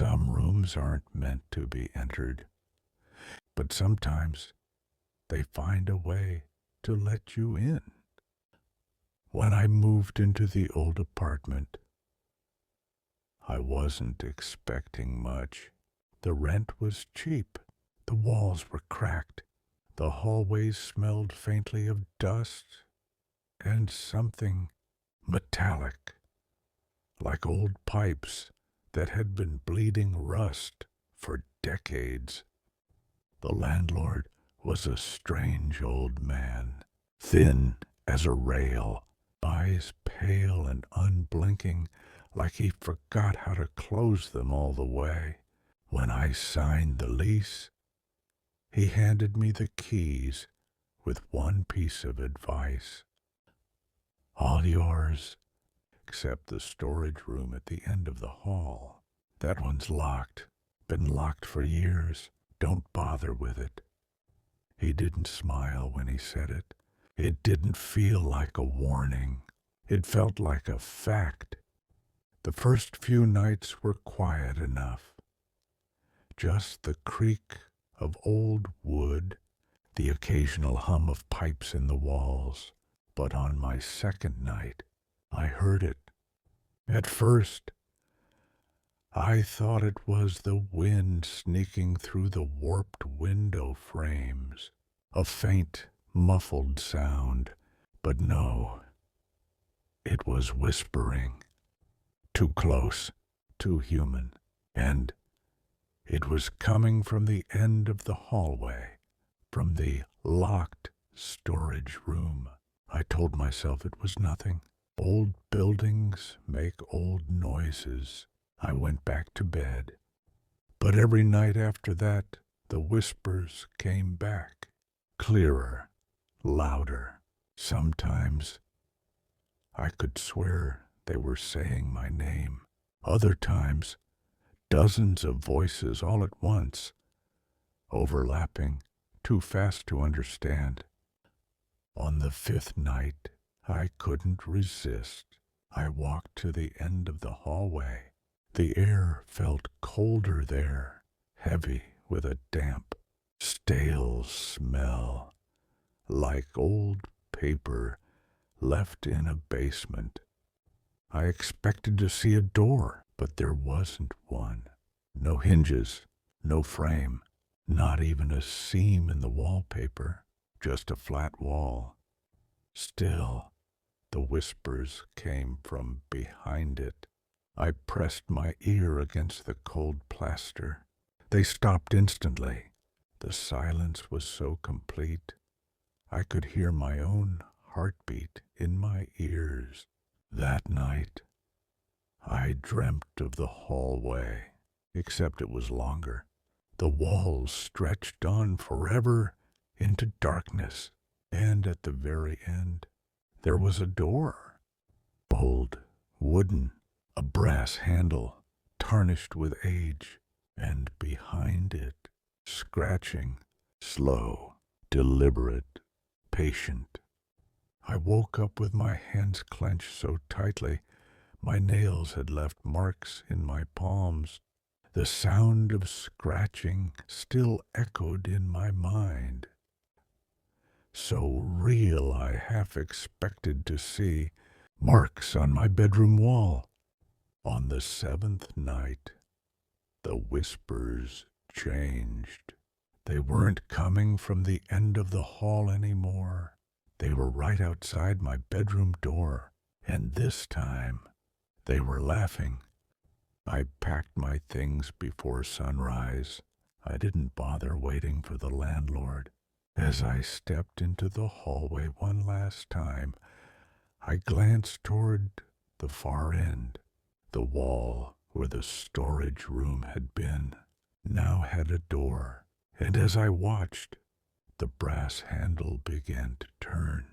Some rooms aren't meant to be entered, but sometimes they find a way to let you in. When I moved into the old apartment, I wasn't expecting much. The rent was cheap, the walls were cracked, the hallways smelled faintly of dust and something metallic, like old pipes that had been bleeding rust for decades. The landlord was a strange old man, thin as a rail, eyes pale and unblinking, like he forgot how to close them all the way. When I signed the lease, he handed me the keys with one piece of advice. All yours, except the storage room at the end of the hall. That one's locked, been locked for years. Don't bother with it. He didn't smile when he said it. It didn't feel like a warning. It felt like a fact. The first few nights were quiet enough. Just the creak of old wood, the occasional hum of pipes in the walls. But on my second night, I heard it. At first, I thought it was the wind sneaking through the warped window frames, a faint, muffled sound. But no, it was whispering. Too close, too human, and it was coming from the end of the hallway, from the locked storage room. I told myself it was nothing. Old buildings make old noises. I went back to bed. But every night after that, the whispers came back, clearer, louder. Sometimes I could swear they were saying my name. Other times, dozens of voices all at once, overlapping, too fast to understand. On the fifth night, I couldn't resist. I walked to the end of the hallway. The air felt colder there, heavy with a damp, stale smell, like old paper left in a basement. I expected to see a door, but there wasn't one. No hinges, no frame, not even a seam in the wallpaper, just a flat wall. Still, the whispers came from behind it. I pressed my ear against the cold plaster. They stopped instantly. The silence was so complete, I could hear my own heartbeat in my ears. That night, I dreamt of the hallway, except it was longer. The walls stretched on forever into darkness, and at the very end, there was a door. Old, wooden, a brass handle, tarnished with age, and behind it, scratching, slow, deliberate, patient. I woke up with my hands clenched so tightly, my nails had left marks in my palms. The sound of scratching still echoed in my mind. So real I half expected to see marks on my bedroom wall. On the seventh night, the whispers changed. They weren't coming from the end of the hall anymore. They were right outside my bedroom door, and this time they were laughing. I packed my things before sunrise. I didn't bother waiting for the landlord. As I stepped into the hallway one last time, I glanced toward the far end. The wall where the storage room had been now had a door, and as I watched, the brass handle began to turn.